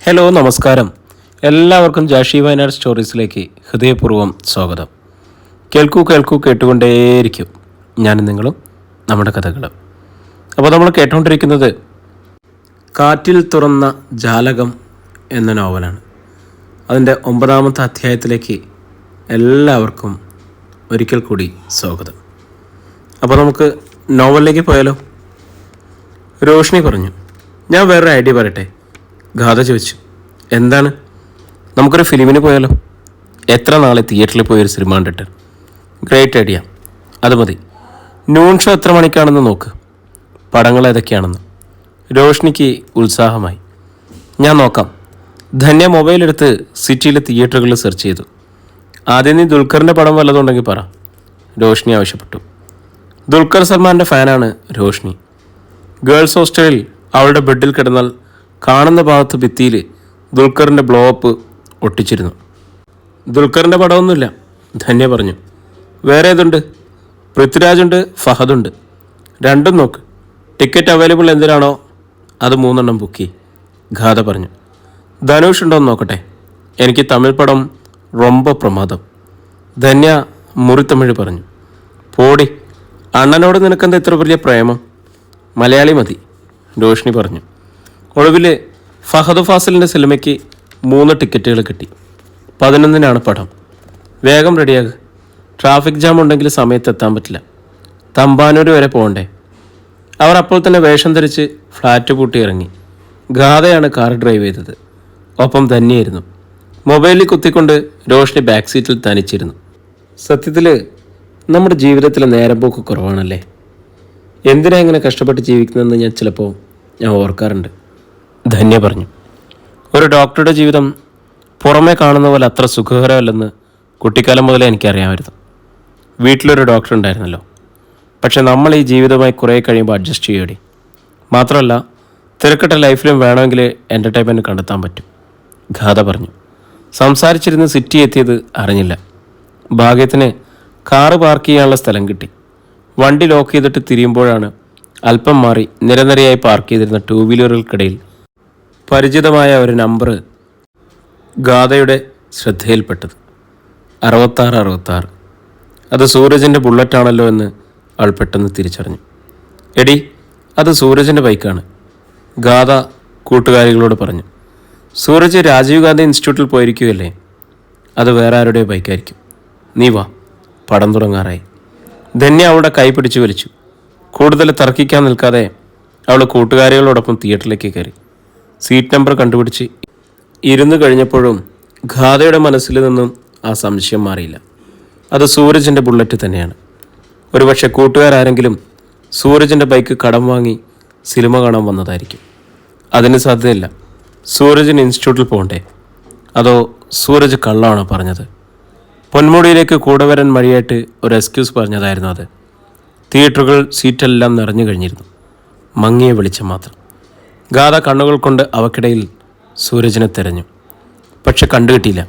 Hello, നമസ്കാരം. എല്ലാവർക്കും ജാഷി വയനാട് സ്റ്റോറീസിലേക്ക് ഹൃദയപൂർവ്വം സ്വാഗതം. കേൾക്കൂ കേട്ടുകൊണ്ടേയിരിക്കും. ഞാനും നിങ്ങളും നമ്മുടെ കഥകളും. അപ്പോൾ നമ്മൾ കേട്ടുകൊണ്ടിരിക്കുന്നത് കാറ്റിൽ തുറന്ന ജാലകം എന്ന നോവലാണ്. അതിൻ്റെ 9ാമത്തെ അധ്യായത്തിലേക്ക് എല്ലാവർക്കും ഒരിക്കൽ കൂടി സ്വാഗതം. അപ്പോൾ നമുക്ക് നോവലിലേക്ക് പോയാലോ? രോഷ്നി പറഞ്ഞു, ഞാൻ വേറൊരു ഐഡിയ പറയട്ടെ. ഗാഥ ചോദിച്ചു, എന്താണ്? നമുക്കൊരു ഫിലിമിന് പോയാലോ? എത്ര നാളെ തിയേറ്ററിൽ പോയൊരു സിനിമ കണ്ടിട്ട്? ഗ്രേറ്റ് ഐഡിയ, അത് മതി. നൂൺ ഷോ എത്ര മണിക്കാണെന്ന് നോക്ക്, പടങ്ങൾ ഏതൊക്കെയാണെന്ന്. രോഷ്നിക്ക് ഉത്സാഹമായി. ഞാൻ നോക്കാം. ധന്യ മൊബൈലെടുത്ത് സിറ്റിയിലെ തിയേറ്ററുകളിൽ സെർച്ച് ചെയ്തു. ആദ്യം നീ ദുൽഖറിൻ്റെ പടം വല്ലതുണ്ടെങ്കിൽ പറ, രോഷ്നി ആവശ്യപ്പെട്ടു. ദുൽഖർ സൽമാൻ്റെ ഫാനാണ് രോഷ്നി. ഗേൾസ് ഹോസ്റ്റലിൽ അവളുടെ ബെഡിൽ കിടന്നാൽ കാണുന്ന ഭാഗത്ത് ഭിത്തിയിൽ ദുൽഖറിൻ്റെ ബ്ലോ അപ്പ് ഒട്ടിച്ചിരുന്നു. ദുൽഖറിൻ്റെ പടമൊന്നുമില്ല, ധന്യ പറഞ്ഞു. വേറെ ഏതുണ്ട്? പൃഥ്വിരാജുണ്ട്, ഫഹദുണ്ട്. രണ്ടും നോക്ക്. ടിക്കറ്റ് അവൈലബിൾ എന്തിനാണോ അത് 3 ബുക്ക് ചെയ്യും, ഗാഥ പറഞ്ഞു. ധനുഷ് ഉണ്ടോയെന്ന് നോക്കട്ടെ. എനിക്ക് തമിഴ് പടം റൊമ്പ പ്രമാദം, ധന്യ മുറിത്തമിഴ് പറഞ്ഞു. പോടി, അണ്ണനോട് നിനക്കെന്താ ഇത്ര വലിയ പ്രേമം? മലയാളി മതി, രോഷ്നി പറഞ്ഞു. ഒടുവിൽ ഫഹദ് ഫാസിലിൻ്റെ സിനിമയ്ക്ക് 3 ടിക്കറ്റുകൾ കിട്ടി. 11-നാണ് പടം. വേഗം റെഡിയാകുക, ട്രാഫിക് ജാം ഉണ്ടെങ്കിൽ സമയത്ത് എത്താൻ പറ്റില്ല. തമ്പാനൂർ വരെ പോകണ്ടേ? അവർ അപ്പോൾ തന്നെ വേഷം ധരിച്ച് ഫ്ലാറ്റ് പൂട്ടി ഇറങ്ങി. ഗാഥയാണ് കാർ ഡ്രൈവ് ചെയ്തത്. ഒപ്പം തന്നെയായിരുന്നു. മൊബൈലിൽ കുത്തിക്കൊണ്ട് രോഷ്നി ബാക്ക് സീറ്റിൽ തനിച്ചിരുന്നു. സത്യത്തിൽ നമ്മുടെ ജീവിതത്തിൽ നേരം പോക്ക് കുറവാണല്ലേ. എന്തിനാ ഇങ്ങനെ കഷ്ടപ്പെട്ട് ജീവിക്കുന്നതെന്ന് ഞാൻ ഓർക്കാറുണ്ട്, ധന്യ പറഞ്ഞു. ഒരു ഡോക്ടറുടെ ജീവിതം പുറമേ കാണുന്ന പോലെ അത്ര സുഖകരമല്ലെന്ന് കുട്ടിക്കാലം മുതലേ എനിക്കറിയാമായിരുന്നു. വീട്ടിലൊരു ഡോക്ടർ ഉണ്ടായിരുന്നല്ലോ. പക്ഷെ നമ്മൾ ഈ ജീവിതമായി കുറേ കഴിയുമ്പോൾ അഡ്ജസ്റ്റ് ചെയ്യടി. മാത്രമല്ല, തിരക്കിട്ട ലൈഫിലും വേണമെങ്കിൽ എൻ്റർടൈൻമെൻറ്റ് കണ്ടെത്താൻ പറ്റും, ഗാഥ പറഞ്ഞു. സംസാരിച്ചിരുന്ന് സിറ്റി എത്തിയത് അറിഞ്ഞില്ല. ഭാഗ്യത്തിന് കാറ് പാർക്ക് ചെയ്യാനുള്ള സ്ഥലം കിട്ടി. വണ്ടി ലോക്ക് ചെയ്തിട്ട് തിരിയുമ്പോഴാണ് അല്പം മാറി നിരനിരയായി പാർക്ക് ചെയ്തിരുന്ന 2 വീലറുകൾക്കിടയിൽ പരിചിതമായ ഒരു നമ്പർ ഗാഥയുടെ ശ്രദ്ധയിൽപ്പെട്ടത്. 6666. അത് സൂരജിൻ്റെ ബുള്ളറ്റാണല്ലോ എന്ന് അവൾ പെട്ടെന്ന് തിരിച്ചറിഞ്ഞു. എടി, അത് സൂരജിൻ്റെ ബൈക്കാണ്, ഗാഥ കൂട്ടുകാരികളോട് പറഞ്ഞു. സൂരജ് രാജീവ് ഗാന്ധി ഇൻസ്റ്റിറ്റ്യൂട്ടിൽ പോയിരിക്കുകയല്ലേ, അത് വേറെ ആരുടെ ബൈക്കായിരിക്കും. നീ വാ, പടം തുടങ്ങാറായി. ധന്യ അവളുടെ കൈ പിടിച്ചു വലിച്ചു. കൂടുതൽ തർക്കിക്കാൻ നിൽക്കാതെ അവൾ കൂട്ടുകാരികളോടൊപ്പം തിയേറ്ററിലേക്ക് കയറി. സീറ്റ് നമ്പർ കണ്ടുപിടിച്ച് ഇരുന്ന് കഴിഞ്ഞപ്പോഴും ഗാഥയുടെ മനസ്സിൽ നിന്നും ആ സംശയം മാറിയില്ല. അത് സൂരജിൻ്റെ ബുള്ളറ്റ് തന്നെയാണ്. ഒരുപക്ഷെ കൂട്ടുകാരാരെങ്കിലും സൂരജിൻ്റെ ബൈക്ക് കടം വാങ്ങി സിനിമ കാണാൻ വന്നതായിരിക്കും. അതിന് സാധ്യതയില്ല. സൂരജിന് ഇൻസ്റ്റിറ്റ്യൂട്ടിൽ പോകണ്ടേ? അതോ സൂരജ് കള്ളമാണോ പറഞ്ഞത്? പൊന്മുടിയിലേക്ക് കൂടെ വരാൻ മടിയായിട്ട് ഒരു എക്സ്ക്യൂസ് പറഞ്ഞതായിരുന്നു അത്. തിയേറ്ററുകൾ സീറ്റെല്ലാം നിറഞ്ഞു കഴിഞ്ഞിരുന്നു. മങ്ങിയ വെളിച്ചം മാത്രം. ഗാഥ കണ്ണുകൾ കൊണ്ട് അവക്കിടയിൽ സൂരജിനെ തിരഞ്ഞു. പക്ഷെ കണ്ടുകിട്ടിയില്ല.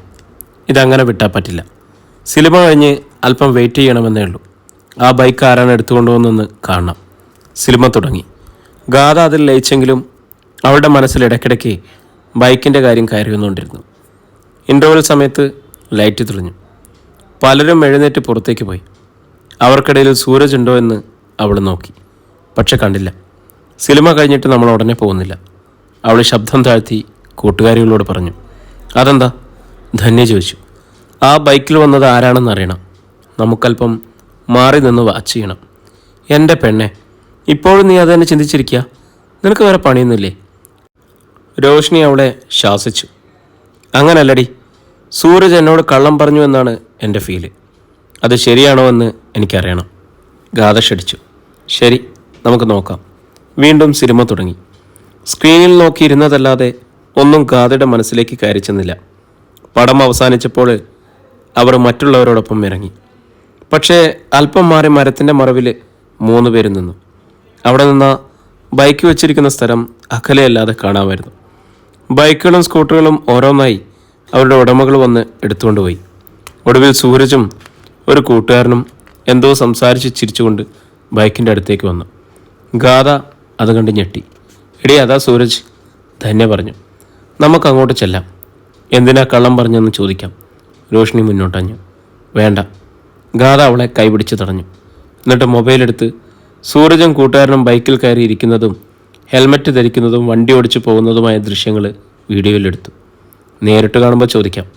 ഇതങ്ങനെ വിട്ടാൽ പറ്റില്ല. സിനിമ കഴിഞ്ഞ് അല്പം വെയിറ്റ് ചെയ്യണമെന്നേ ഉള്ളൂ. ആ ബൈക്ക് ആരാണ് എടുത്തുകൊണ്ടുവന്നെന്ന് കാണണം. സിനിമ തുടങ്ങി. ഗാഥ അതിൽ ലയിച്ചെങ്കിലും അവളുടെ മനസ്സിൽ ഇടയ്ക്കിടയ്ക്ക് ബൈക്കിൻ്റെ കാര്യം കയറി വന്നുകൊണ്ടിരുന്നു. ഇൻ്റർവെൽ സമയത്ത് ലൈറ്റ് തെളിഞ്ഞു. പലരും എഴുന്നേറ്റ് പുറത്തേക്ക് പോയി. അവർക്കിടയിൽ സൂരജ് ഉണ്ടോ എന്ന് അവൾ നോക്കി, പക്ഷെ കണ്ടില്ല. സിനിമ കഴിഞ്ഞിട്ട് നമ്മൾ ഉടനെ പോകുന്നില്ല, അവൾ ശബ്ദം താഴ്ത്തി കൂട്ടുകാരികളോട് പറഞ്ഞു. അതെന്താ? ധന്യ ചോദിച്ചു. ആ ബൈക്കിൽ വന്നത് ആരാണെന്ന് അറിയണം. നമുക്കല്പം മാറി നിന്ന് വാച്ച് ചെയ്യണം. എൻ്റെ പെണ്ണെ, ഇപ്പോഴും നീ അത് തന്നെ ചിന്തിച്ചിരിക്കുക? നിനക്ക് വേറെ പണിയൊന്നുമില്ലേ? രോഷ്നി അവളെ ശാസിച്ചു. അങ്ങനല്ലടി, സൂരജ് എന്നോട് കള്ളം പറഞ്ഞു എന്നാണ് എൻ്റെ ഫീല്. അത് ശരിയാണോ എന്ന് എനിക്കറിയണം, ഗാഥ ക്ഷണിച്ചു. ശരി, നമുക്ക് നോക്കാം. വീണ്ടും സിനിമ തുടങ്ങി. സ്ക്രീനിൽ നോക്കിയിരുന്നതല്ലാതെ ഒന്നും ഗാഥയുടെ മനസ്സിലേക്ക് കയറി ചെന്നില്ല. പടം അവസാനിച്ചപ്പോൾ അവർ മറ്റുള്ളവരോടൊപ്പം ഇറങ്ങി. പക്ഷേ അല്പം മാറി മരത്തിൻ്റെ മറവിൽ 3 പേര് നിന്നു. അവിടെ നിന്ന് ബൈക്ക് വെച്ചിരിക്കുന്ന സ്ഥലം അകലെയല്ലാതെ കാണാമായിരുന്നു. ബൈക്കുകളും സ്കൂട്ടറുകളും ഓരോന്നായി അവരുടെ ഉടമകൾ വന്ന് എടുത്തുകൊണ്ടുപോയി. ഒടുവിൽ സൂരജും ഒരു കൂട്ടുകാരനും എന്തോ സംസാരിച്ച് ചിരിച്ചുകൊണ്ട് ബൈക്കിൻ്റെ അടുത്തേക്ക് വന്നു. ഗാഥ അത് കണ്ട് ഞെട്ടി. എടി, അതാ സൂരജ്, ധന്യ പറഞ്ഞു. നമുക്ക് അങ്ങോട്ട് ചെല്ലാം. എന്തിനാ കള്ളം പറഞ്ഞെന്ന് ചോദിക്കാം. രോഷിനി മുന്നോട്ടഞ്ഞു. വേണ്ട. ഗാഥ അവളെ കൈപിടിച്ച് തടഞ്ഞു. എന്നിട്ട് മൊബൈലെടുത്ത് സൂരജും കൂട്ടുകാരനും ബൈക്കിൽ കയറി ഇരിക്കുന്നതും ഹെൽമറ്റ് ധരിക്കുന്നതും വണ്ടി ഓടിച്ചു പോകുന്നതുമായ ദൃശ്യങ്ങൾ വീഡിയോയിലെടുത്തു. നേരിട്ട് കാണുമ്പോൾ ചോദിക്കാം,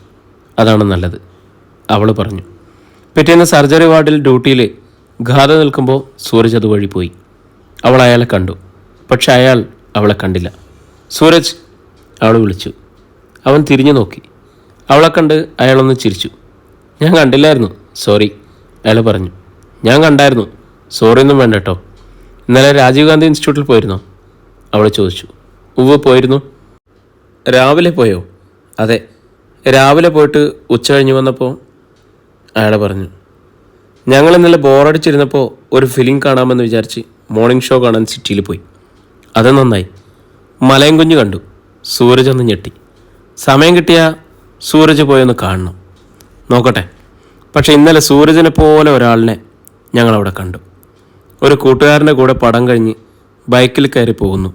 അതാണ് നല്ലത്, അവൾ പറഞ്ഞു. പിറ്റേന്ന് സർജറി വാർഡിൽ ഡ്യൂട്ടിയിൽ ഗാഥ നിൽക്കുമ്പോൾ സൂരജ് അതുവഴി പോയി. അവൾ അയാളെ കണ്ടു. പക്ഷെ അയാൾ അവളെ കണ്ടില്ല. സൂരജ്, അവൾ വിളിച്ചു. അവൻ തിരിഞ്ഞു നോക്കി. അവളെ കണ്ട് അയാളൊന്ന് ചിരിച്ചു. ഞാൻ കണ്ടില്ലായിരുന്നു, സോറി, അയാൾ പറഞ്ഞു. ഞാൻ കണ്ടായിരുന്നു, സോറി ഒന്നും വേണ്ട കേട്ടോ. ഇന്നലെ രാജീവ് ഗാന്ധി ഇൻസ്റ്റിറ്റ്യൂട്ടിൽ പോയിരുന്നോ? അവൾ ചോദിച്ചു. ഉവ്വ്, പോയിരുന്നു. രാവിലെ പോയോ? അതെ, രാവിലെ പോയിട്ട് ഉച്ച കഴിഞ്ഞ് വന്നപ്പോൾ, അയാൾ പറഞ്ഞു. ഞങ്ങൾ ഇന്നലെ ബോറടിച്ചിരുന്നപ്പോൾ ഒരു ഫിലിം കാണാമെന്ന് വിചാരിച്ച് മോർണിംഗ് ഷോ കാണാൻ സിറ്റിയിൽ പോയി. അത് നന്നായി. മലയും കുഞ്ഞ് കണ്ടു. സൂരജ് ഒന്ന് ഞെട്ടി. സമയം കിട്ടിയാൽ സൂരജ് പോയൊന്ന് കാണണം. നോക്കട്ടെ. പക്ഷെ ഇന്നലെ സൂരജിനെ പോലെ ഒരാളിനെ ഞങ്ങളവിടെ കണ്ടു. ഒരു കൂട്ടുകാരൻ്റെ കൂടെ പടം കഴിഞ്ഞ് ബൈക്കിൽ കയറി പോകുന്നു.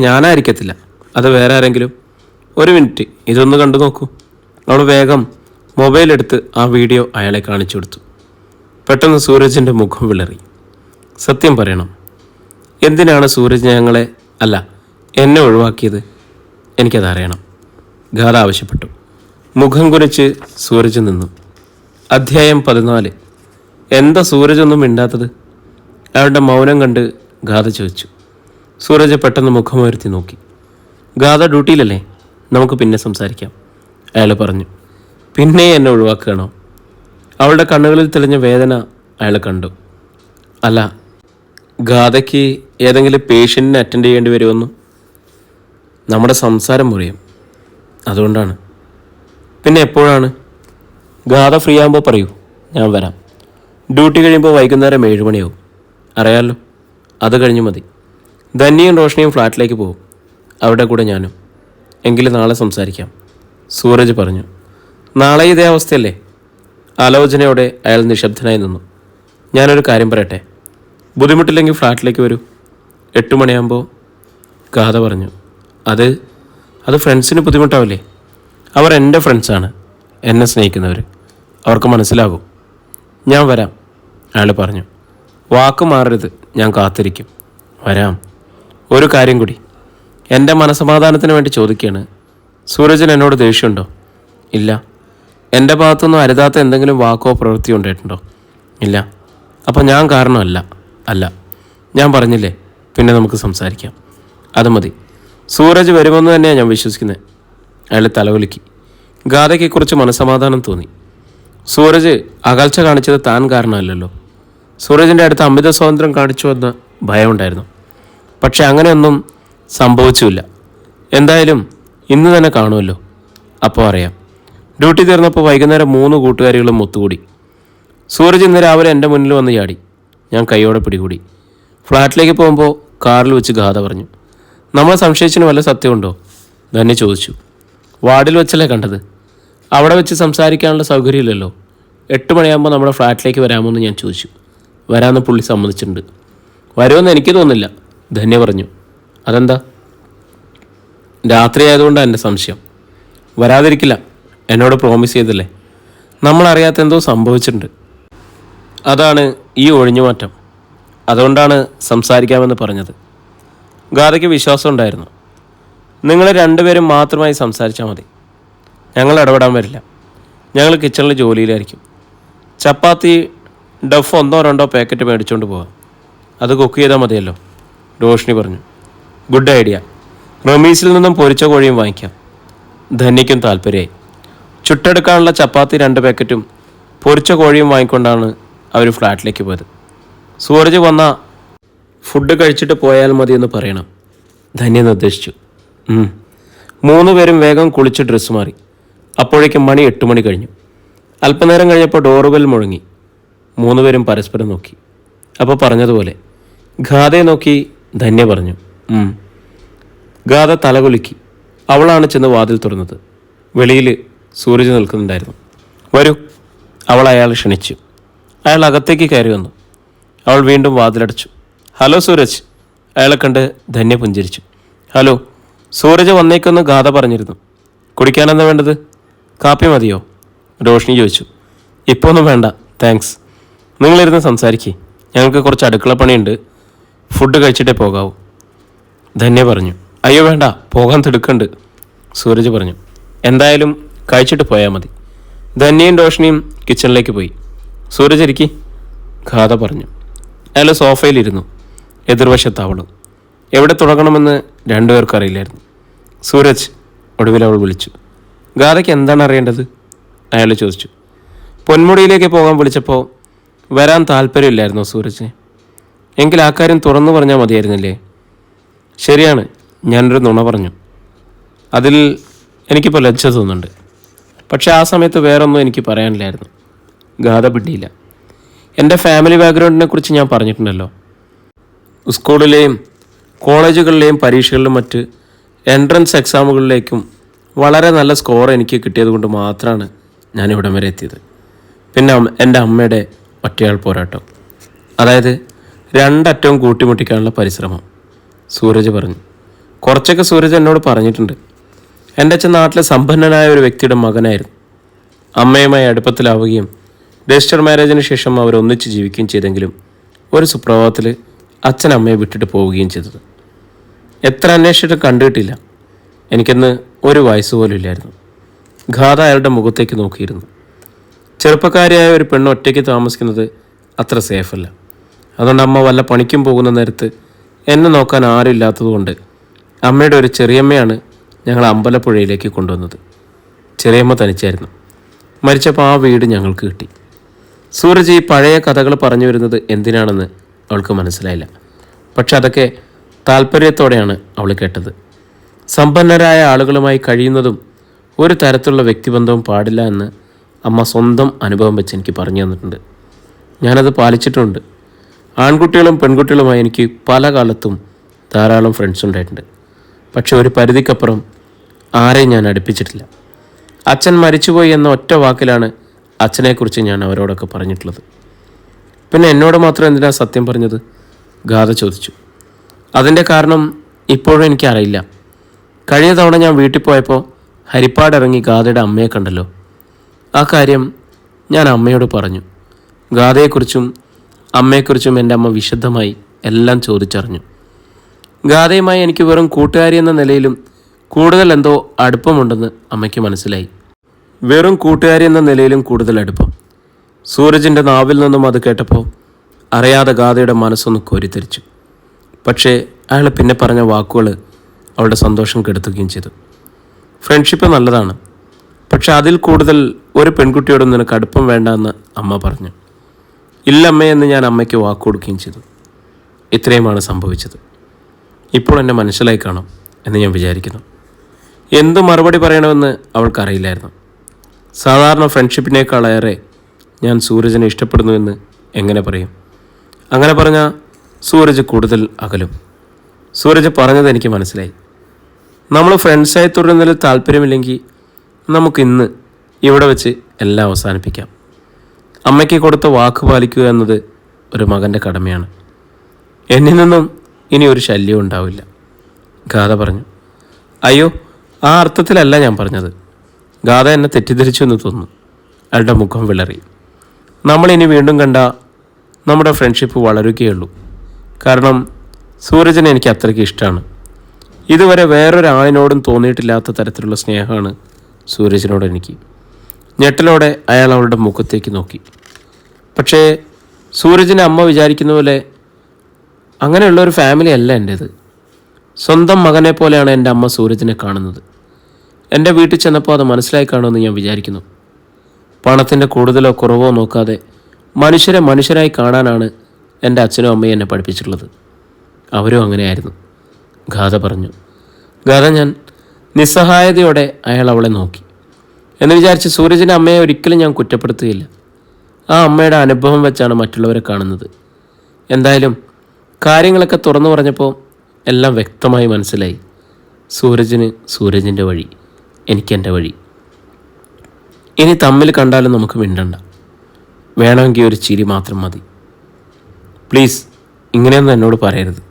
ഞാനായിരിക്കത്തില്ല, അത് വേറെ ആരെങ്കിലും. ഒരു മിനിറ്റ്, ഇതൊന്ന് കണ്ടു നോക്കൂ. അവൾ വേഗം മൊബൈലെടുത്ത് ആ വീഡിയോ അയാളെ കാണിച്ചു കൊടുത്തു. പെട്ടെന്ന് സൂരജിൻ്റെ മുഖം വിളറി. സത്യം പറയണം, എന്തിനാണ് സൂരജ് എന്നെ ഒഴിവാക്കിയത്? എനിക്കതറിയണം, ഗാഥ ആവശ്യപ്പെട്ടു. മുഖം കുനിച്ച് സൂരജ് നിന്നു. അധ്യായം 14. എന്താ സൂരജ് ഒന്നും മിണ്ടാത്തത്? അയാളുടെ മൗനം കണ്ട് ഗാഥ ചോദിച്ചു. സൂരജ് പെട്ടെന്ന് മുഖമുയർത്തി നോക്കി. ഗാഥ ഡ്യൂട്ടിയിലല്ലേ, നമുക്ക് പിന്നെ സംസാരിക്കാം, അയാൾ പറഞ്ഞു. പിന്നെ എന്നെ ഒഴിവാക്കുകയാണോ? അവളുടെ കണ്ണുകളിൽ തെളിഞ്ഞ വേദന അയാൾ കണ്ടു. അല്ല, ഗാഥയ്ക്ക് ഏതെങ്കിലും പേഷ്യൻറ്റിനെ അറ്റൻഡ് ചെയ്യേണ്ടി വരുമെന്നും നമ്മുടെ സംസാരം മുറിയും, അതുകൊണ്ടാണ്. പിന്നെ എപ്പോഴാണ്? ഗാഥ ഫ്രീ ആകുമ്പോൾ പറയൂ, ഞാൻ വരാം. ഡ്യൂട്ടി കഴിയുമ്പോൾ വൈകുന്നേരം 7 മണിയാവും. അറിയാമല്ലോ, അത് കഴിഞ്ഞ് മതി. ധന്യയും റോഷനിയും ഫ്ലാറ്റിലേക്ക് പോകും, അവരുടെ കൂടെ ഞാനും. എങ്കിലും നാളെ സംസാരിക്കാം, സൂരജ് പറഞ്ഞു. നാളെ ഇതേ അവസ്ഥയല്ലേ? ആലോചനയോടെ അയാൾ നിശബ്ദനായി നിന്നു. ഞാനൊരു കാര്യം പറയട്ടെ, ബുദ്ധിമുട്ടില്ലെങ്കിൽ ഫ്ലാറ്റിലേക്ക് വരൂ, 8 മണിയാകുമ്പോൾ, ഗാഥ പറഞ്ഞു. അത് ഫ്രണ്ട്സിന് ബുദ്ധിമുട്ടാവില്ലേ? അവർ എൻ്റെ ഫ്രണ്ട്സാണ്, എന്നെ സ്നേഹിക്കുന്നവർ, അവർക്ക് മനസ്സിലാകും. ഞാൻ വരാം, അയാൾ പറഞ്ഞു. വാക്ക് മാറരുത്, ഞാൻ കാത്തിരിക്കും. വരാം. ഒരു കാര്യം കൂടി, എൻ്റെ മനസ്സമാധാനത്തിന് വേണ്ടി ചോദിക്കുകയാണ്. സൂരജിന് എന്നോട് ദേഷ്യമുണ്ടോ? ഇല്ല. എൻ്റെ ഭാഗത്തുനിന്നും അരുതാത്ത എന്തെങ്കിലും വാക്കോ പ്രവൃത്തിയോ ഉണ്ടായിട്ടുണ്ടോ? ഇല്ല. അപ്പം ഞാൻ കാരണമല്ല. അല്ല, ഞാൻ പറഞ്ഞില്ലേ, പിന്നെ നമുക്ക് സംസാരിക്കാം, അത് മതി. സൂരജ് വരുമെന്ന് തന്നെയാണ് ഞാൻ വിശ്വസിക്കുന്നത്. അയാൾ തലകുലുക്കി. ഗാഥയ്ക്ക് കുറിച്ച് മനസ്സമാധാനം തോന്നി. സൂരജ് അകൽച്ച കാണിച്ചത് താൻ കാരണമല്ലല്ലോ. സൂരജിൻ്റെ അടുത്ത് അമിത സ്വാതന്ത്ര്യം കാണിച്ചു എന്ന ഭയമുണ്ടായിരുന്നു. പക്ഷെ അങ്ങനെയൊന്നും സംഭവിച്ചില്ല. എന്തായാലും ഇന്ന് തന്നെ കാണുമല്ലോ, അപ്പോൾ അറിയാം. ഡ്യൂട്ടി തീർന്നപ്പോൾ വൈകുന്നേരം 3 കൂട്ടുകാരികളും ഒത്തുകൂടി. സൂരജ് ഇന്ന് രാവിലെ എൻ്റെ മുന്നിൽ വന്ന് ചാടി. ഞാൻ കൈയോടെ പിടികൂടി. ഫ്ലാറ്റിലേക്ക് പോകുമ്പോൾ കാറിൽ വെച്ച് ഗാഥ പറഞ്ഞു. നമ്മളെ സംശയിച്ചിന് വല്ല സത്യമുണ്ടോ? ധന്യ ചോദിച്ചു. വാർഡിൽ വെച്ചല്ലേ കണ്ടത്, അവിടെ വെച്ച് സംസാരിക്കാനുള്ള സൗകര്യമില്ലല്ലോ. 8 മണിയാകുമ്പോൾ നമ്മുടെ ഫ്ലാറ്റിലേക്ക് വരാമോ എന്ന് ഞാൻ ചോദിച്ചു. വരാമെന്ന് പുള്ളി സമ്മതിച്ചിട്ടുണ്ട്. വരുമെന്ന് എനിക്ക് തോന്നുന്നില്ല, ധന്യ പറഞ്ഞു. അതെന്താ? രാത്രി ആയതുകൊണ്ടാണ് എൻ്റെ സംശയം. വരാതിരിക്കില്ല, എന്നോട് പ്രോമിസ് ചെയ്തല്ലേ. നമ്മളറിയാത്ത എന്തോ സംഭവിച്ചിട്ടുണ്ട്, അതാണ് ഈ ഒഴിഞ്ഞുമാറ്റം. അതുകൊണ്ടാണ് സംസാരിക്കാമെന്ന് പറഞ്ഞത്. ഗാഥയ്ക്ക് വിശ്വാസം ഉണ്ടായിരുന്നു. നിങ്ങൾ 2 പേരും മാത്രമായി സംസാരിച്ചാൽ മതി, ഞങ്ങൾ ഇടപെടാൻ വരില്ല. ഞങ്ങൾ കിച്ചണിൽ ജോലിയിലായിരിക്കും. ചപ്പാത്തി ഡഫ് 1-2 പാക്കറ്റ് മേടിച്ചുകൊണ്ട് പോകാം, അത് കുക്ക് ചെയ്താൽ മതിയല്ലോ, റോഷിനി പറഞ്ഞു. Good idea. റമീസിൽ നിന്നും പൊരിച്ച കോഴിയും വാങ്ങിക്കാം. ധന്യയ്ക്കും താല്പര്യമായി. ചുട്ടെടുക്കാനുള്ള ചപ്പാത്തി 2 പാക്കറ്റും പൊരിച്ച കോഴിയും വാങ്ങിക്കൊണ്ടാണ് അവർ ഫ്ലാറ്റിലേക്ക് പോയത്. സൂരജ് വന്ന ഫുഡ് കഴിച്ചിട്ട് പോയാൽ മതിയെന്ന് പറയണം, ധന്യ നിർദ്ദേശിച്ചു. 3 പേരും വേഗം കുളിച്ച് ഡ്രസ്സ് മാറി. അപ്പോഴേക്കും മണി 8 മണി കഴിഞ്ഞു. അല്പനേരം കഴിഞ്ഞപ്പോൾ ഡോറുബെൽ മുഴങ്ങി. 3 പേരും പരസ്പരം നോക്കി. അപ്പോൾ പറഞ്ഞതുപോലെ ഗാഥയെ നോക്കി ധന്യ പറഞ്ഞു. ഗാഥ തലകുലുക്കി. അവളാണ് ചെന്ന് വാതിൽ തുറന്നത്. വെളിയിൽ സൂരജ് നിൽക്കുന്നുണ്ടായിരുന്നു. വരൂ, അവൾ അയാളെ ക്ഷണിച്ചു. അയാൾ അകത്തേക്ക് കയറി വന്നു. അവൾ വീണ്ടും വാതിലടച്ചു. ഹലോ സൂരജ്, അയാളെ കണ്ട് ധന്യ പുഞ്ചിരിച്ചു. ഹലോ. സൂരജ് വന്നേക്കൊന്ന് ഗാഥ പറഞ്ഞിരുന്നു. കുടിക്കാനെന്താ വേണ്ടത്? കാപ്പി മതിയോ? രോഷിനി ചോദിച്ചു. ഇപ്പോൾ ഒന്നും വേണ്ട, താങ്ക്സ്. നിങ്ങളിരുന്ന് സംസാരിക്കേ, ഞങ്ങൾക്ക് കുറച്ച് അടുക്കള പണിയുണ്ട്. ഫുഡ് കഴിച്ചിട്ടേ പോകാവൂ. ധന്യ പറഞ്ഞു. അയ്യോ വേണ്ട, പോകാൻ തിടുക്കുണ്ട്, സൂരജ് പറഞ്ഞു. എന്തായാലും കഴിച്ചിട്ട് പോയാൽ മതി. ധന്യയും രോഷിനിയും കിച്ചണിലേക്ക് പോയി. സൂരജ് ഇരിക്കി, ഗാഥ പറഞ്ഞു. അയാൾ സോഫയിലിരുന്നു. എതിർവശത്ത് അവളും. എവിടെ തുടങ്ങണമെന്ന് രണ്ടുപേർക്കും അറിയില്ലായിരുന്നു. സൂരജ്, ഒടുവിൽ അവൾ വിളിച്ചു. ഗാഥയ്ക്ക് എന്താണ് അറിയേണ്ടത്? അയാൾ ചോദിച്ചു. പൊന്മുടിയിലേക്ക് പോകാൻ വിളിച്ചപ്പോൾ വരാൻ താല്പര്യമില്ലായിരുന്നോ സൂരജ്? എങ്കിൽ ആ കാര്യം തുറന്നു പറഞ്ഞാൽ മതിയായിരുന്നില്ലേ? ശരിയാണ്, ഞാനൊരു നുണ പറഞ്ഞു. അതിൽ എനിക്കിപ്പോൾ ലജ്ജ തോന്നുന്നുണ്ട്. പക്ഷെ ആ സമയത്ത് വേറൊന്നും എനിക്ക് പറയാനില്ലായിരുന്നു. ഗാഥ പിടിയില്ല. എൻ്റെ ഫാമിലി ബാക്ക്ഗ്രൗണ്ടിനെ കുറിച്ച് ഞാൻ പറഞ്ഞിട്ടുണ്ടല്ലോ. സ്കൂളിലെയും കോളേജുകളിലെയും പരീക്ഷകളിലും മറ്റ് എൻട്രൻസ് എക്സാമുകളിലേക്കും വളരെ നല്ല സ്കോർ എനിക്ക് കിട്ടിയത് കൊണ്ട് മാത്രമാണ് ഞാൻ ഇവിടം വരെ എത്തിയത്. പിന്നെ എൻ്റെ അമ്മയുടെ ഒറ്റയാൾ പോരാട്ടം, അതായത് രണ്ടറ്റവും കൂട്ടിമുട്ടിക്കാനുള്ള പരിശ്രമം, സൂരജ് പറഞ്ഞു. കുറച്ചൊക്കെ സൂരജ് എന്നോട് പറഞ്ഞിട്ടുണ്ട്. എൻ്റെ അച്ഛൻ നാട്ടിലെ സമ്പന്നനായ ഒരു വ്യക്തിയുടെ മകനായിരുന്നു. അമ്മയുമായി അടുപ്പത്തിലാവുകയും രജിസ്റ്റർ മാരേജിന് ശേഷം അവർ ഒന്നിച്ച് ജീവിക്കുകയും ചെയ്തെങ്കിലും ഒരു സുപ്രഭാതത്തിൽ അച്ഛൻ അമ്മയെ വിട്ടിട്ട് പോവുകയും ചെയ്തത്. എത്ര അന്വേഷിച്ചിട്ട് കണ്ടിട്ടില്ല. എനിക്കന്ന് ഒരു വയസ്സ് പോലും ഇല്ലായിരുന്നു. ഗാഥ അയാളുടെ മുഖത്തേക്ക് നോക്കിയിരുന്നു. ചെറുപ്പക്കാരിയായ ഒരു പെണ്ണ് ഒറ്റയ്ക്ക് താമസിക്കുന്നത് അത്ര സേഫല്ല. അതുകൊണ്ട് അമ്മ വല്ല പണിക്കും പോകുന്ന നേരത്ത് എന്നെ നോക്കാൻ ആരും ഇല്ലാത്തതുകൊണ്ട് അമ്മയുടെ ഒരു ചെറിയമ്മയാണ് ഞങ്ങൾ അമ്പലപ്പുഴയിലേക്ക് കൊണ്ടുവന്നത്. ചെറിയമ്മ തനിച്ചായിരുന്നു. മരിച്ചപ്പോൾ ആ വീട് ഞങ്ങൾക്ക് കിട്ടി. സൂരജ് ഈ പഴയ കഥകൾ പറഞ്ഞു വരുന്നത് എന്തിനാണെന്ന് അവൾക്ക് മനസ്സിലായില്ല. പക്ഷെ അതൊക്കെ താല്പര്യത്തോടെയാണ് അവൾ കേട്ടത്. സമ്പന്നരായ ആളുകളുമായി കഴിയുന്നതും ഒരു തരത്തിലുള്ള വ്യക്തിബന്ധവും പാടില്ല എന്ന് അമ്മ സ്വന്തം അനുഭവം വെച്ച് എനിക്ക് പറഞ്ഞു തന്നിട്ടുണ്ട്. ഞാനത് പാലിച്ചിട്ടുണ്ട്. ആൺകുട്ടികളും പെൺകുട്ടികളുമായി എനിക്ക് പല കാലത്തും ധാരാളം ഫ്രണ്ട്സ് ഉണ്ടായിട്ടുണ്ട്. പക്ഷെ ഒരു പരിധിക്കപ്പുറം ആരെയും ഞാൻ അടുപ്പിച്ചിട്ടില്ല. അച്ഛൻ മരിച്ചുപോയി എന്ന ഒറ്റ വാക്കിലാണ് അച്ഛനെക്കുറിച്ച് ഞാൻ അവരോടൊക്കെ പറഞ്ഞിട്ടുള്ളത്. പിന്നെ എന്നോട് മാത്രം എന്തിനാ സത്യം പറഞ്ഞത്? ഗാഥ ചോദിച്ചു. അതിൻ്റെ കാരണം ഇപ്പോഴും എനിക്കറിയില്ല. കഴിഞ്ഞ തവണ ഞാൻ വീട്ടിൽ പോയപ്പോൾ ഹരിപ്പാട് ഇറങ്ങി ഗാഥയുടെ അമ്മയെ കണ്ടല്ലോ. ആ കാര്യം ഞാൻ അമ്മയോട് പറഞ്ഞു. ഗാഥയെക്കുറിച്ചും അമ്മയെക്കുറിച്ചും എൻ്റെ അമ്മ വിശദമായി എല്ലാം ചോദിച്ചറിഞ്ഞു. ഗാഥയുമായി എനിക്ക് വെറും കൂട്ടുകാരി എന്ന നിലയിലും കൂടുതൽ എന്തോ അടുപ്പമുണ്ടെന്ന് അമ്മയ്ക്ക് മനസ്സിലായി. വെറും കൂട്ടുകാരി എന്ന നിലയിലും കൂടുതൽ അടുപ്പം. സൂരജിൻ്റെ നാവിൽ നിന്നും അത് കേട്ടപ്പോൾ അറിയാതെ ഗാഥയുടെ മനസ്സൊന്ന് കോരിത്തരിച്ചു. പക്ഷേ അയാൾ പിന്നെ പറഞ്ഞ വാക്കുകൾ അവളുടെ സന്തോഷം കെടുത്തുകയും ചെയ്തു. ഫ്രണ്ട്ഷിപ്പ് നല്ലതാണ്, പക്ഷെ അതിൽ കൂടുതൽ ഒരു പെൺകുട്ടിയോടും നിനക്ക് അടുപ്പം വേണ്ട എന്ന് അമ്മ പറഞ്ഞു. ഇല്ലമ്മേ എന്ന് ഞാൻ അമ്മയ്ക്ക് വാക്ക് കൊടുക്കുകയും ചെയ്തു. ഇത്രയുമാണ് സംഭവിച്ചത്. ഇപ്പോൾ എന്നെ മനസ്സിലായി കാണും എന്ന് ഞാൻ വിചാരിക്കുന്നു. എന്ത് മറുപടി പറയണമെന്ന് അവൾക്കറിയില്ലായിരുന്നു. സാധാരണ ഫ്രണ്ട്ഷിപ്പിനേക്കാളേറെ ഞാൻ സൂരജിനെ ഇഷ്ടപ്പെടുന്നുവെന്ന് എങ്ങനെ പറയും? അങ്ങനെ പറഞ്ഞാൽ സൂരജ് കൂടുതൽ അകലും. സൂരജ് പറഞ്ഞത് എനിക്ക് മനസ്സിലായി. നമ്മൾ ഫ്രണ്ട്സായി തുടരുന്നതിൽ താല്പര്യമില്ലെങ്കിൽ നമുക്കിന്ന് ഇവിടെ വെച്ച് എല്ലാം അവസാനിപ്പിക്കാം. അമ്മയ്ക്ക് കൊടുത്ത വാക്ക് പാലിക്കുക എന്നത് ഒരു മകൻ്റെ കടമയാണ്. എന്നിൽ നിന്നും ഇനി ഒരു ശല്യവും ഉണ്ടാവില്ല, ഗാഥ പറഞ്ഞു. അയ്യോ, ആ അർത്ഥത്തിലല്ല ഞാൻ പറഞ്ഞത്. ഗാഥ എന്നെ തെറ്റിദ്ധരിച്ചു എന്ന് തോന്നുന്നു. അയാളുടെ മുഖം വിളറി. നമ്മളിനി വീണ്ടും കണ്ട നമ്മുടെ ഫ്രണ്ട്ഷിപ്പ് വളരുകയുള്ളൂ. കാരണം സൂരജിനെ എനിക്ക് അത്രയ്ക്ക് ഇഷ്ടമാണ്. ഇതുവരെ വേറൊരാളിനോടും തോന്നിയിട്ടില്ലാത്ത തരത്തിലുള്ള സ്നേഹമാണ് സൂരജിനോട് എനിക്ക്. ഞെട്ടലോടെ അയാൾ അവളുടെ മുഖത്തേക്ക് നോക്കി. പക്ഷേ സൂരജിനെ അമ്മ വിചാരിക്കുന്ന പോലെ അങ്ങനെയുള്ളൊരു ഫാമിലി അല്ല എൻ്റേത്. സ്വന്തം മകനെ പോലെയാണ് എൻ്റെ അമ്മ സൂരജിനെ കാണുന്നത്. എൻ്റെ വീട്ടിൽ ചെന്നപ്പോൾ അത് മനസ്സിലായി കാണുമെന്ന് ഞാൻ വിചാരിക്കുന്നു. പണത്തിൻ്റെ കൂടുതലോ കുറവോ നോക്കാതെ മനുഷ്യരെ മനുഷ്യരായി കാണാനാണ് എൻ്റെ അച്ഛനും അമ്മയും എന്നെ പഠിപ്പിച്ചിട്ടുള്ളത്. അവരും അങ്ങനെയായിരുന്നു, ഗാഥ പറഞ്ഞു. ഗാഥ ഞാൻ നിസ്സഹായതയോടെ അയാൾ അവളെ നോക്കി. എന്ന് വിചാരിച്ച് സൂരജിൻ്റെ അമ്മയെ ഒരിക്കലും ഞാൻ കുറ്റപ്പെടുത്തുകയില്ല. ആ അമ്മയുടെ അനുഭവം വെച്ചാണ് മറ്റുള്ളവരെ കാണുന്നത്. എന്തായാലും കാര്യങ്ങളൊക്കെ തുറന്നു പറഞ്ഞപ്പോൾ എല്ലാം വ്യക്തമായി മനസ്സിലായി. സൂരജിന് സൂരജിൻ്റെ വഴി, എനിക്കെൻ്റെ വഴി. ഇനി തമ്മിൽ കണ്ടാലും നമുക്ക് മിണ്ടണ്ട. വേണമെങ്കിൽ ഒരു ചിരി മാത്രം മതി. പ്ലീസ്, ഇങ്ങനെയൊന്നും എന്നോട് പറയരുത്.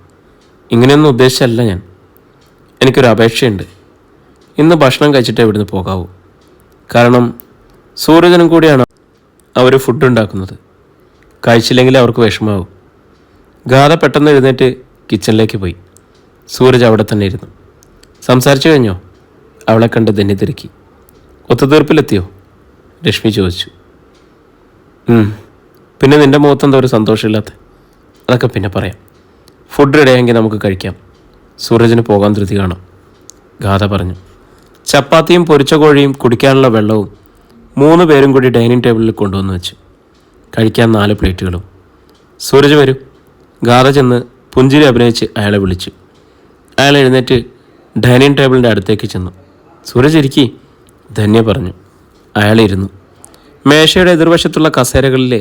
ഇങ്ങനെയൊന്നും ഉദ്ദേശിച്ചല്ല ഞാൻ. എനിക്കൊരു അപേക്ഷയുണ്ട്. ഇന്ന് ഭക്ഷണം കഴിച്ചിട്ടേ ഇവിടുന്ന് പോകാവൂ. കാരണം സൂരജനും കൂടിയാണ് അവർ ഫുഡ് ഉണ്ടാക്കുന്നത്. കഴിച്ചില്ലെങ്കിൽ അവർക്ക് വിഷമാവും. ഗാഥ പെട്ടെന്ന് എഴുന്നേറ്റ് കിച്ചണിലേക്ക് പോയി. സൂരജ് അവിടെ തന്നെ ഇരുന്നു. സംസാരിച്ചു കഴിഞ്ഞോ? അവളെ കണ്ട് ധന്യ തിരക്കി. ഒത്തുതീർപ്പിലെത്തിയോ? രശ്മി ചോദിച്ചു. പിന്നെ നിൻ്റെ മുഖത്തെന്താ ഒരു സന്തോഷമില്ലാത്ത? അതൊക്കെ പിന്നെ പറയാം. ഫുഡ് റെഡിയായെങ്കിൽ നമുക്ക് കഴിക്കാം. സൂരജിന് പോകാൻ ധൃതി കാണാം, ഗാഥ പറഞ്ഞു. ചപ്പാത്തിയും പൊരിച്ച കോഴിയും കുടിക്കാനുള്ള വെള്ളവും 3 പേരും കൂടി ഡൈനിങ് ടേബിളിൽ കൊണ്ടുവന്ന് വെച്ചു. കഴിക്കാൻ 4 പ്ലേറ്റുകളും. സൂരജ് വരൂ. ഗാഥ ചെന്ന് പുഞ്ചിരി അഭിനയിച്ച് അയാളെ വിളിച്ചു. അയാൾ എഴുന്നേറ്റ് ഡൈനിങ് ടേബിളിൻ്റെ അടുത്തേക്ക് ചെന്നു. സൂരജ് ഇരിക്കി, ധന്യ പറഞ്ഞു. അയാൾ ഇരുന്നു. മേശയുടെ എതിർവശത്തുള്ള കസേരകളിലെ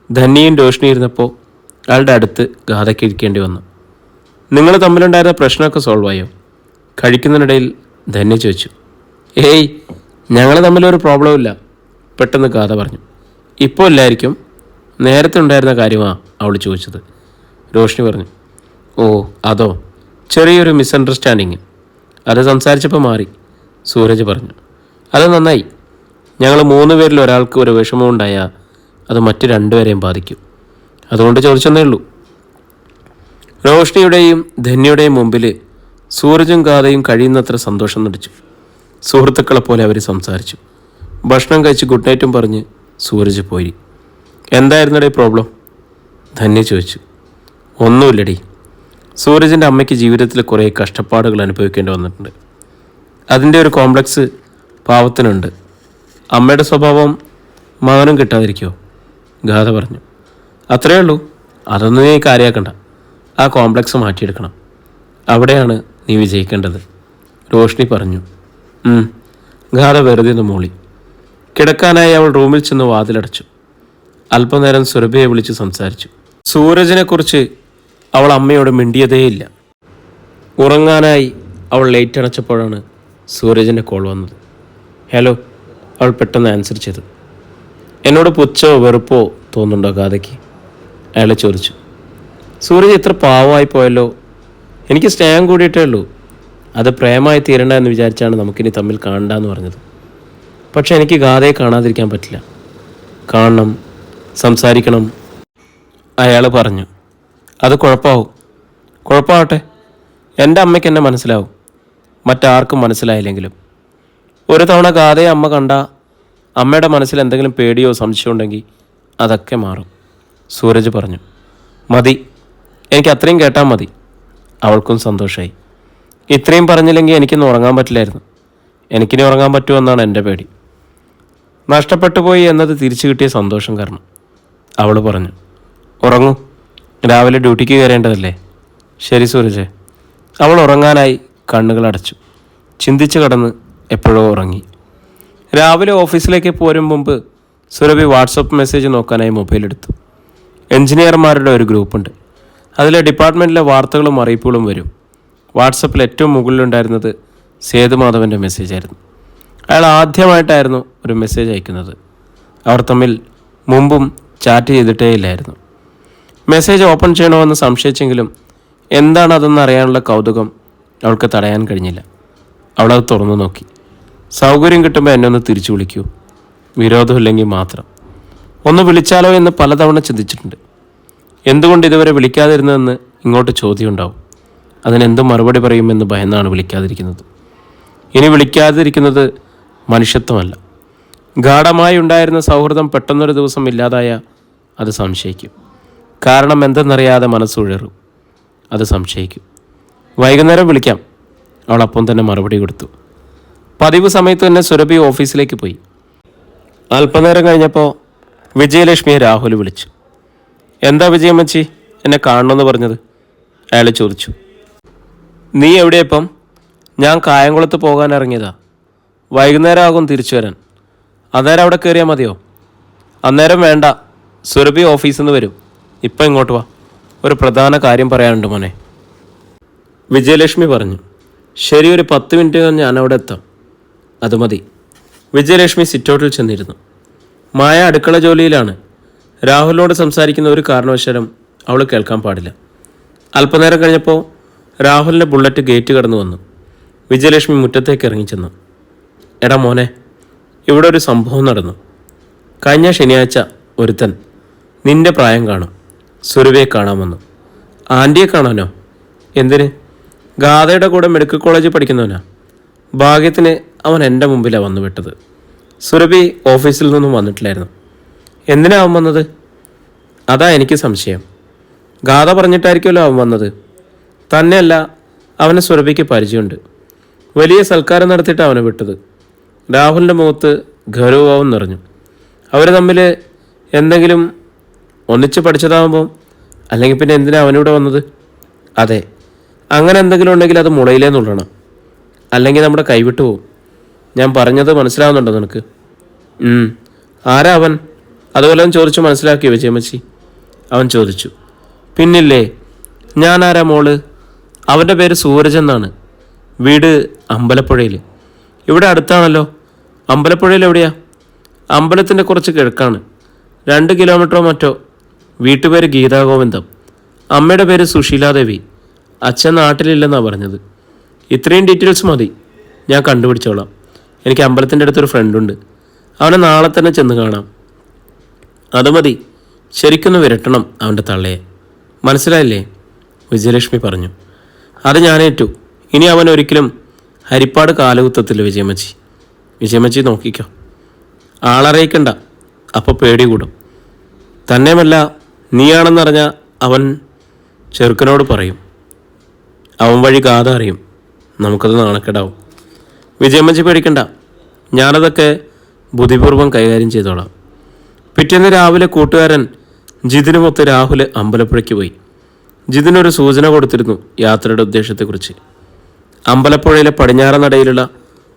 ധന്യയും രോഷ്ണി ഇരുന്നപ്പോൾ അയാളുടെ അടുത്ത് ഗാഥയ്ക്ക് ഇരിക്കേണ്ടി വന്നു. നിങ്ങൾ തമ്മിലുണ്ടായിരുന്ന പ്രശ്നമൊക്കെ സോൾവായോ? കഴിക്കുന്നതിനിടയിൽ ധന്യ ചോദിച്ചു. ഏയ്, ഞങ്ങൾ തമ്മിലൊരു പ്രോബ്ലവും ഇല്ല, പെട്ടെന്ന് ഗാഥ പറഞ്ഞു. ഇപ്പോൾ ഇല്ലായിരിക്കും, നേരത്തെ ഉണ്ടായിരുന്ന കാര്യമാണ് അവൾ ചോദിച്ചത്. രോഷ്ണി പറഞ്ഞു. ഓ അതോ, ചെറിയൊരു മിസ്അണ്ടർസ്റ്റാൻഡിങ്. അത് സംസാരിച്ചപ്പോൾ മാറി, സൂരജ് പറഞ്ഞു. അത് നന്നായി. ഞങ്ങൾ 3 പേരിൽ ഒരാൾക്ക് ഒരു വിഷമമുണ്ടായാൽ അത് മറ്റ് 2 പേരെയും ബാധിക്കും. അതുകൊണ്ട് ചോദിച്ചെന്നേ ഉള്ളൂ. രോഷ്ണിയുടെയും ധന്യയുടെയും മുമ്പിൽ സൂരജും ഗാഥയും കഴിയുന്നത്ര സന്തോഷം നടിച്ചു. സുഹൃത്തുക്കളെപ്പോലെ അവർ സംസാരിച്ചു. ഭക്ഷണം കഴിച്ച് ഗുഡ് നൈറ്റും പറഞ്ഞ് സൂരജ് പോയി. എന്തായിരുന്നടേ പ്രോബ്ലം? ധന്യ ചോദിച്ചു. ഒന്നുമില്ലടി. സൂരജിൻ്റെ അമ്മയ്ക്ക് ജീവിതത്തിൽ കുറേ കഷ്ടപ്പാടുകൾ അനുഭവിക്കേണ്ടി വന്നിട്ടുണ്ട്. അതിൻ്റെ ഒരു കോംപ്ലക്സ് പാവത്തിനുണ്ട്. അമ്മയുടെ സ്വഭാവം മകനും കിട്ടാതിരിക്കുമോ? ഗാഥ പറഞ്ഞു. അത്രയേ ഉള്ളൂ. അതൊന്നും നീ കാര്യമാക്കണ്ട. ആ കോംപ്ലക്സ് മാറ്റിയെടുക്കണം. അവിടെയാണ് നീ വിജയിക്കേണ്ടത്, രോഷ്ണി പറഞ്ഞു. ഗാഥ വെറുതെ ഒന്ന് മൂളി. കിടക്കാനായി അവൾ റൂമിൽ ചെന്ന് വാതിലടച്ചു. അല്പനേരം സുരഭിയെ വിളിച്ച് സംസാരിച്ചു. സൂരജിനെക്കുറിച്ച് അവൾ അമ്മയോട് മിണ്ടിയതേയില്ല. ഉറങ്ങാനായി അവൾ ലൈറ്റ് അണച്ചപ്പോഴാണ് സൂരജിൻ്റെ കോൾ വന്നത്. ഹലോ, അവൾ പെട്ടെന്ന് ആൻസർ ചെയ്തു. എന്നോട് പുച്ഛോ വെറുപ്പോ തോന്നുന്നുണ്ടോ ഗാഥയ്ക്ക്? അയാൾ ചോദിച്ചു. സൂരജ് ഇത്ര പാവമായി പോയല്ലോ. എനിക്ക് സ്നേഹം കൂടിയിട്ടേ ഉള്ളൂ. അത് പ്രേമമായി തീരണ്ട എന്ന് വിചാരിച്ചാണ് നമുക്കിനി തമ്മിൽ കാണണ്ടെന്ന് പറഞ്ഞത്. പക്ഷെ എനിക്ക് ഗാഥയെ കാണാതിരിക്കാൻ പറ്റില്ല. കാണണം, സംസാരിക്കണം, അയാൾ പറഞ്ഞു. അത് കുഴപ്പമാവട്ടെ. എൻ്റെ അമ്മയ്ക്ക് എന്നെ മനസ്സിലാവും, മറ്റാർക്കും മനസ്സിലായില്ലെങ്കിലും. ഒരു തവണ ഗാഥയെ അമ്മ കണ്ട അമ്മയുടെ മനസ്സിൽ എന്തെങ്കിലും പേടിയോ സംശയം ഉണ്ടെങ്കിൽ അതൊക്കെ മാറും, സൂരജ് പറഞ്ഞു. മതി, എനിക്ക് അത്രയും കേട്ടാൽ മതി. അവൾക്കും സന്തോഷമായി. ഇത്രയും പറഞ്ഞില്ലെങ്കിൽ എനിക്കിന്ന് ഉറങ്ങാൻ പറ്റില്ലായിരുന്നു. എനിക്കിനി ഉറങ്ങാൻ പറ്റുമെന്നാണ് എൻ്റെ പേടി. നഷ്ടപ്പെട്ടു പോയി എന്നത് തിരിച്ചു കിട്ടിയ സന്തോഷം കാരണം, അവൾ പറഞ്ഞു. ഉറങ്ങൂ, രാവിലെ ഡ്യൂട്ടിക്ക് കയറേണ്ടതല്ലേ. ശരി സൂരജ്. അവൾ ഉറങ്ങാനായി കണ്ണുകൾ അടച്ചു. ചിന്തിച്ചു കടന്ന് എപ്പോഴോ ഉറങ്ങി. രാവിലെ ഓഫീസിലേക്ക് പോരും മുമ്പ് സുരഭി വാട്സപ്പ് മെസ്സേജ് നോക്കാനായി മൊബൈൽ എടുത്തു. എഞ്ചിനീയർമാരുടെ ഒരു ഗ്രൂപ്പുണ്ട്. അതിലെ ഡിപ്പാർട്ട്മെൻറ്റിലെ വാർത്തകളും അറിയിപ്പുകളും വരും. വാട്സപ്പിൽ ഏറ്റവും മുകളിലുണ്ടായിരുന്നത് സേതുമാധവൻ്റെ മെസ്സേജായിരുന്നു. അയാൾ ആദ്യമായിട്ടായിരുന്നു ഒരു മെസ്സേജ് അയക്കുന്നത്. അവർ തമ്മിൽ മുമ്പും ചാറ്റ് ചെയ്തിട്ടേ ഇല്ലായിരുന്നു. മെസ്സേജ് ഓപ്പൺ ചെയ്യണമെന്ന് സംശയിച്ചെങ്കിലും എന്താണ് അതെന്ന് അറിയാനുള്ള കൗതുകം അവൾക്ക് തടയാൻ കഴിഞ്ഞില്ല. അവളത് തുറന്നു നോക്കി. സൗകര്യം കിട്ടുമ്പോൾ എന്നെ ഒന്ന് തിരിച്ചു വിളിക്കൂ, വിരോധമില്ലെങ്കിൽ മാത്രം. ഒന്ന് വിളിച്ചാലോ എന്ന് പലതവണ ചിന്തിച്ചിട്ടുണ്ട്. എന്തുകൊണ്ട് ഇതുവരെ വിളിക്കാതിരുന്നതെന്ന് ഇങ്ങോട്ട് ചോദ്യം ഉണ്ടാവും. അതിനെന്ത് മറുപടി പറയുമെന്ന് ഭയന്നാണ് വിളിക്കാതിരിക്കുന്നത്. ഇനി വിളിക്കാതിരിക്കുന്നത് മനുഷ്യത്വമല്ല. ഗാഢമായി ഉണ്ടായിരുന്ന സൗഹൃദം പെട്ടെന്നൊരു ദിവസം ഇല്ലാതായ അത് സംശയിക്കും. കാരണം എന്തെന്നറിയാതെ മനസ്സുഴറും. അത് സംശയിക്കും. വൈകുന്നേരം വിളിക്കാം, അവൾ അപ്പം തന്നെ മറുപടി കൊടുത്തു. പതിവ് സമയത്ത് തന്നെ സുരഭി ഓഫീസിലേക്ക് പോയി. അല്പനേരം കഴിഞ്ഞപ്പോൾ വിജയലക്ഷ്മിയെ രാഹുൽ വിളിച്ചു. എന്താ വിജയമ്മച്ചി എന്നെ കാണണമെന്ന് പറഞ്ഞത്? അയാൾ ചോദിച്ചു. നീ എവിടെയപ്പം? ഞാൻ കായംകുളത്ത് പോകാൻ ഇറങ്ങിയതാ. വൈകുന്നേരം ആകും തിരിച്ചു വരാൻ. അന്നേരം അവിടെ കയറിയാൽ മതിയോ? അന്നേരം വേണ്ട, സുരഭി ഓഫീസിൽ നിന്ന് വരും. ഇപ്പം ഇങ്ങോട്ട് വാ, ഒരു പ്രധാന കാര്യം പറയാനുണ്ട് മോനെ, വിജയലക്ഷ്മി പറഞ്ഞു. ശരി, ഒരു 10 മിനിറ്റ് കഴിഞ്ഞ് ഞാൻ അവിടെ എത്താം. അത് മതി. വിജയലക്ഷ്മി സിറ്റൗട്ടിൽ ചെന്നിരുന്നു. മായ അടുക്കള ജോലിയിലാണ്. രാഹുലിനോട് സംസാരിക്കുന്ന ഒരു കാരണവശാലും അവൾ കേൾക്കാൻ പാടില്ല. അല്പനേരം കഴിഞ്ഞപ്പോൾ രാഹുലിൻ്റെ ബുള്ളറ്റ് ഗേറ്റ് കടന്നു വന്നു. വിജയലക്ഷ്മി മുറ്റത്തേക്ക് ഇറങ്ങിച്ചെന്നു. എടാ മോനെ, ഇവിടെ ഒരു സംഭവം നടന്നു. കഴിഞ്ഞ ശനിയാഴ്ച ഒരുത്തൻ നിന്റെ പ്രായം കാണും സുരഭയെ കാണാൻ വന്നു. ആൻറ്റിയെ കാണാനോ? എന്തിന്? ഗാഥയുടെ കൂടെ മെഡിക്കൽ കോളേജിൽ പഠിക്കുന്നവനാ. ഭാഗ്യത്തിന് അവൻ എൻ്റെ മുമ്പിലാണ് വന്നു വിട്ടത്. സുരഭി ഓഫീസിൽ നിന്നും വന്നിട്ടില്ലായിരുന്നു. എന്തിനാ അവൻ വന്നത്? അതാ എനിക്ക് സംശയം. ഗാഥ പറഞ്ഞിട്ടായിരിക്കുമല്ലോ അവൻ വന്നത്. തന്നെയല്ല, അവനെ സുരഭിക്ക് പരിചയമുണ്ട്. വലിയ സൽക്കാരം നടത്തിയിട്ട് അവനെ വിട്ടത്. രാഹുലിൻ്റെ മുഖത്ത് ഗൗരവഭാവം നിറഞ്ഞു. അവർ തമ്മിൽ എന്തെങ്കിലും ഒന്നിച്ച് പഠിച്ചതാകുമ്പോൾ, അല്ലെങ്കിൽ പിന്നെ എന്തിനാ അവനിവിടെ വന്നത്? അതെ, അങ്ങനെ എന്തെങ്കിലും ഉണ്ടെങ്കിൽ അത് മുളയിലേ നുള്ളണം, അല്ലെങ്കിൽ നമ്മുടെ കൈവിട്ടു പോവും. ഞാൻ പറഞ്ഞത് മനസ്സിലാവുന്നുണ്ടോ നിനക്ക്? ആരാ അവൻ? അതുപോലെ ചോദിച്ചു മനസ്സിലാക്കിയോ വിജയമ്മച്ചി? അവൻ ചോദിച്ചു. പിന്നില്ലേ, ഞാൻ ആരാ മോള്? അവൻ്റെ പേര് സൂരജ് എന്നാണ്. വീട് അമ്പലപ്പുഴയിൽ. ഇവിടെ അടുത്താണല്ലോ. അമ്പലപ്പുഴയിൽ എവിടെയാ? അമ്പലത്തിൻ്റെ കുറച്ച് കിഴക്കാണ്. 2 കിലോമീറ്ററോ മറ്റോ. വീട്ടുപേര് ഗീതാഗോവിന്ദം. അമ്മയുടെ പേര് സുശീലാദേവി. അച്ഛൻ നാട്ടിലില്ലെന്നാണ് പറഞ്ഞത്. ഇത്രയും ഡീറ്റെയിൽസ് മതി, ഞാൻ കണ്ടുപിടിച്ചോളാം. എനിക്ക് അമ്പലത്തിൻ്റെ അടുത്തൊരു ഫ്രണ്ടുണ്ട്. അവനെ നാളെ തന്നെ ചെന്ന് കാണാം. അത് മതി, ശരിക്കൊന്ന് വിരട്ടണം അവൻ്റെ തള്ളയെ. മനസ്സിലായില്ലേ? വിജയലക്ഷ്മി പറഞ്ഞു. അത് ഞാനേറ്റു. ഇനി അവൻ ഒരിക്കലും ഹരിപ്പാട് കാലുകുത്തത്തില്ല വിജയമ്മച്ചി. വിജയമ്മച്ചി നോക്കിക്കോ. ആളറിയിക്കണ്ട, അപ്പോൾ പേടി കൂടും. തന്നെയുമല്ല, നീയാണെന്നറിഞ്ഞാൽ അവൻ ചെറുക്കനോട് പറയും. അവൻ വഴി ഗാഥ അറിയും. നമുക്കത് നാണക്കേടാവും. വിജയമ്മച്ചി പേടിക്കണ്ട, ഞാനതൊക്കെ ബുദ്ധിപൂർവ്വം കൈകാര്യം ചെയ്തോളാം. പിറ്റേന്ന് രാവിലെ കൂട്ടുകാരൻ ജിതിനുമൊത്ത് രാഹുൽ അമ്പലപ്പുഴയ്ക്ക് പോയി. ജിതിനൊരു സൂചന കൊടുത്തിരുന്നു യാത്രയുടെ ഉദ്ദേശത്തെക്കുറിച്ച്. അമ്പലപ്പുഴയിലെ പടിഞ്ഞാറൻ നടയിലുള്ള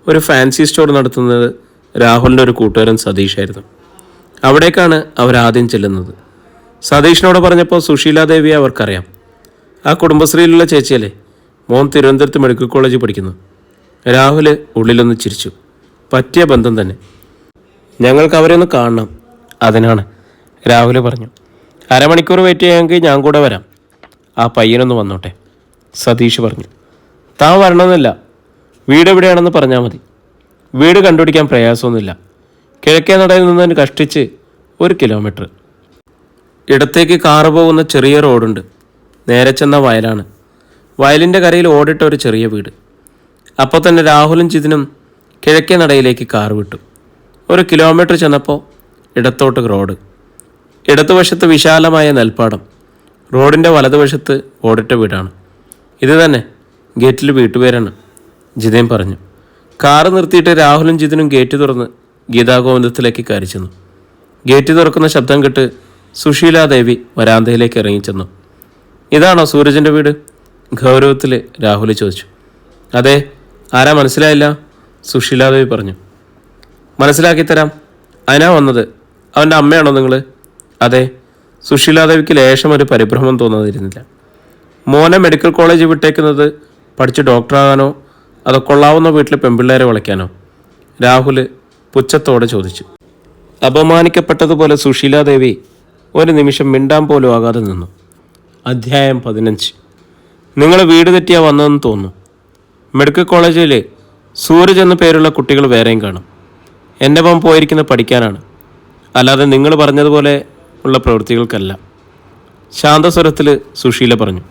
ഒരു ഫാൻസി സ്റ്റോർ നടത്തുന്നത് രാഹുലിൻ്റെ ഒരു കൂട്ടുകാരൻ സതീഷായിരുന്നു. അവിടേക്കാണ് അവരാദ്യം ചെല്ലുന്നത്. സതീഷിനോട് പറഞ്ഞപ്പോൾ സുശീലാദേവിയെ അവർക്കറിയാം. ആ കുടുംബശ്രീയിലുള്ള ചേച്ചിയല്ലേ? മോൻ തിരുവനന്തപുരത്ത് മെഡിക്കൽ കോളേജിൽ പഠിക്കുന്നു. രാഹുൽ ഉള്ളിലൊന്ന് ചിരിച്ചു. പറ്റിയ ബന്ധം തന്നെ. ഞങ്ങൾക്ക് അവരെ ഒന്ന് കാണണം, അതിനാണ്. രാഹുൽ പറഞ്ഞു. അരമണിക്കൂർ വെയിറ്റ് ചെയ്യാമെങ്കിൽ ഞാൻ കൂടെ വരാം. ആ പയ്യനൊന്ന് വന്നോട്ടെ, സതീഷ് പറഞ്ഞു. താൻ വരണമെന്നില്ല, വീട് എവിടെയാണെന്ന് പറഞ്ഞാൽ മതി. വീട് കണ്ടുപിടിക്കാൻ പ്രയാസമൊന്നുമില്ല. കിഴക്കേ നടയിൽ നിന്ന് കഷ്ടിച്ച് 1 കിലോമീറ്റർ. ഇടത്തേക്ക് കാറ് പോകുന്ന ചെറിയ റോഡുണ്ട്. നേരെ ചെന്ന വയലാണ്. വയലിൻ്റെ കരയിൽ ഓടിട്ട ഒരു ചെറിയ വീട്. അപ്പോൾ തന്നെ രാഹുലും ജിതിനും കിഴക്കേ നടയിലേക്ക് കാർ വിട്ടു. 1 കിലോമീറ്റർ ചെന്നപ്പോൾ ഇടത്തോട്ട് റോഡ്. ഇടതുവശത്ത് വിശാലമായ നെൽപ്പാടം. റോഡിൻ്റെ വലതുവശത്ത് ഓടിട്ട വീടാണ്. ഇത് തന്നെ, ഗേറ്റിൽ വീട്ടുപേരാണ്, ജിതേൻ പറഞ്ഞു. കാറ് നിർത്തിയിട്ട് രാഹുലും ജിതിനും ഗേറ്റ് തുറന്ന് ഗീതാഗോവിന്ദത്തിലേക്ക് കയറി ചെന്നു. ഗേറ്റ് തുറക്കുന്ന ശബ്ദം കേട്ട് സുശീലാദേവി വരാന്തയിലേക്ക് ഇറങ്ങിച്ചെന്നു. ഇതാണോ സൂരജിൻ്റെ വീട്? ഗൗരവത്തിൽ രാഹുൽ ചോദിച്ചു. അതെ. ആരാ മനസ്സിലായില്ല? സുശീലാദേവി പറഞ്ഞു. മനസ്സിലാക്കിത്തരാം, അതിനാ വന്നത്. അവൻ്റെ അമ്മയാണോ നിങ്ങൾ? അതെ. സുശീലാദേവിക്ക് ലേശം ഒരു പരിഭ്രമം തോന്നാതിരുന്നില്ല. മോനെ മെഡിക്കൽ കോളേജിൽ വിട്ടേക്കുന്നത് പഠിച്ച് ഡോക്ടറാകാനോ അതോ കൊള്ളാവുന്ന വീട്ടിൽ പെൺപിള്ളേരെ വിളയ്ക്കാനോ? രാഹുൽ പുച്ഛത്തോടെ ചോദിച്ചു. അപമാനിക്കപ്പെട്ടതുപോലെ സുശീലാദേവി ഒരു നിമിഷം മിണ്ടാൻ പോലും ആകാതെ നിന്നു. അധ്യായം 15. നിങ്ങൾ വീട് തെറ്റിയാ വന്നതെന്ന് തോന്നുന്നു. മെഡിക്കൽ കോളേജിൽ സൂരജ് എന്ന പേരുള്ള കുട്ടികൾ വേറെയും കാണും. എൻ്റെ മോൻ പോയിരിക്കുന്നത് പഠിക്കാനാണ്, അല്ലാതെ നിങ്ങൾ പറഞ്ഞതുപോലെ ഉള്ള പ്രവൃത്തികൾക്കല്ല. ശാന്തസ്വരത്തിൽ സുശീല പറഞ്ഞു.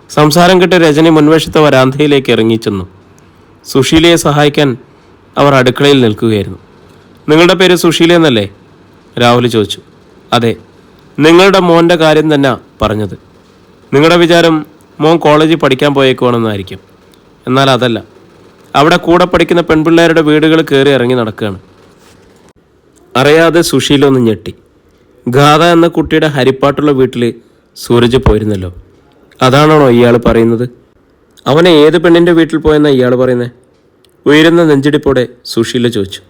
സംസാരം കേട്ട് രജനി മുൻവശത്തെ വരാന്തയിലേക്ക് ഇറങ്ങിച്ചെന്നു. സുശീലയെ സഹായിക്കാൻ അവർ അടുക്കളയിൽ നിൽക്കുകയായിരുന്നു. നിങ്ങളുടെ പേര് സുശീല എന്നല്ലേ? രാഹുൽ ചോദിച്ചു. അതെ. നിങ്ങളുടെ മോൻ്റെ കാര്യം തന്നെ പറഞ്ഞത്. നിങ്ങളുടെ വിചാരം മോൻ കോളേജിൽ പഠിക്കാൻ പോയേക്കുവാണെന്നായിരിക്കും. എന്നാൽ അതല്ല. അവിടെ കൂടെ പഠിക്കുന്ന പെൺപിള്ളേരുടെ വീടുകൾ കയറി ഇറങ്ങി നടക്കുകയാണ്. അറിയാതെ സുശീല ഒന്ന് ഞെട്ടി. ഗാഥ എന്ന കുട്ടിയുടെ ഹരിപ്പാട്ടുള്ള വീട്ടിൽ സൂരജ് പോയിരുന്നല്ലോ. അതാണോ ഇയാൾ പറയുന്നത്? അവനെ ഏത് പെണ്ണിൻ്റെ വീട്ടിൽ പോയെന്നാണ് ഇയാൾ പറയുന്നത്? ഉയരുന്ന നെഞ്ചിടിപ്പോടെ സുശീല ചോദിച്ചു.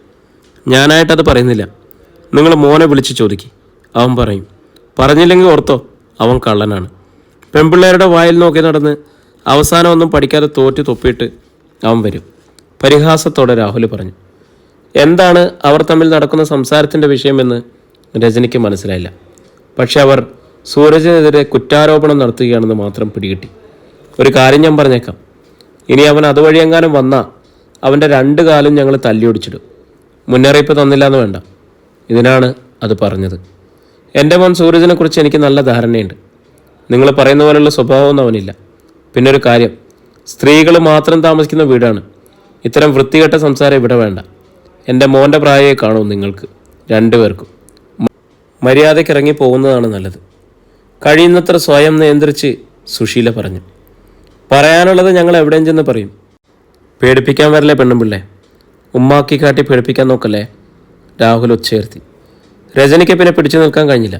ഞാനായിട്ടത് പറയുന്നില്ല. നിങ്ങൾ മോനെ വിളിച്ച് ചോദിക്കും, അവൻ പറയും. പറഞ്ഞില്ലെങ്കിൽ ഓർത്തോ, അവൻ കള്ളനാണ്. പെൺപിള്ളേരുടെ വായിൽ നോക്കി നടന്ന് അവസാനം ഒന്നും പഠിക്കാതെ തോറ്റ് തൊപ്പിയിട്ട് അവൻ വരും. പരിഹാസത്തോടെ രാഹുൽ പറഞ്ഞു. എന്താണ് അവർ തമ്മിൽ നടക്കുന്ന സംസാരത്തിൻ്റെ വിഷയമെന്ന് രജനിക്ക് മനസ്സിലായില്ല. പക്ഷെ അവർ സൂരജിനെതിരെ കുറ്റാരോപണം നടത്തുകയാണെന്ന് മാത്രം പിടികിട്ടി. ഒരു കാര്യം ഞാൻ പറഞ്ഞേക്കാം. ഇനി അവൻ അതുവഴി എങ്ങാനും വന്നാൽ അവൻ്റെ 2 കാലും ഞങ്ങൾ തല്ലിയൊടിച്ചിടും. മുന്നറിയിപ്പ് തന്നില്ല എന്ന് വേണ്ട. ഇതിനാണ് അത് പറഞ്ഞത്. എൻ്റെ മോൻ സൂരജിനെക്കുറിച്ച് എനിക്ക് നല്ല ധാരണയുണ്ട്. നിങ്ങൾ പറയുന്ന പോലെയുള്ള സ്വഭാവമൊന്നും അവനില്ല. പിന്നെ ഒരു കാര്യം, സ്ത്രീകൾ മാത്രം താമസിക്കുന്ന വീടാണ്. ഇത്തരം വൃത്തികെട്ട സംസാരം ഇവിടെ വേണ്ട. എൻ്റെ മോൻ്റെ പ്രായമേ കാണൂ നിങ്ങൾക്ക് 2 പേർക്കും. മര്യാദയ്ക്ക് ഇറങ്ങി പോകുന്നതാണ് നല്ലത്. കഴിയുന്നത്ര സ്വയം നിയന്ത്രിച്ച് സുശീല പറഞ്ഞു. പറയാനുള്ളത് ഞങ്ങൾ എവിടെയും ചെന്ന് പറയും. പേടിപ്പിക്കാൻ വരല്ലേ പെണ്ണുമ്പിള്ളേ, ഉമ്മാക്കി കാട്ടി പേടിപ്പിക്കാൻ നോക്കല്ലേ, രാഹുൽ ഉച്ചയുയർത്തി. രജനിക്ക് പിന്നെ പിടിച്ചു നിൽക്കാൻ കഴിഞ്ഞില്ല.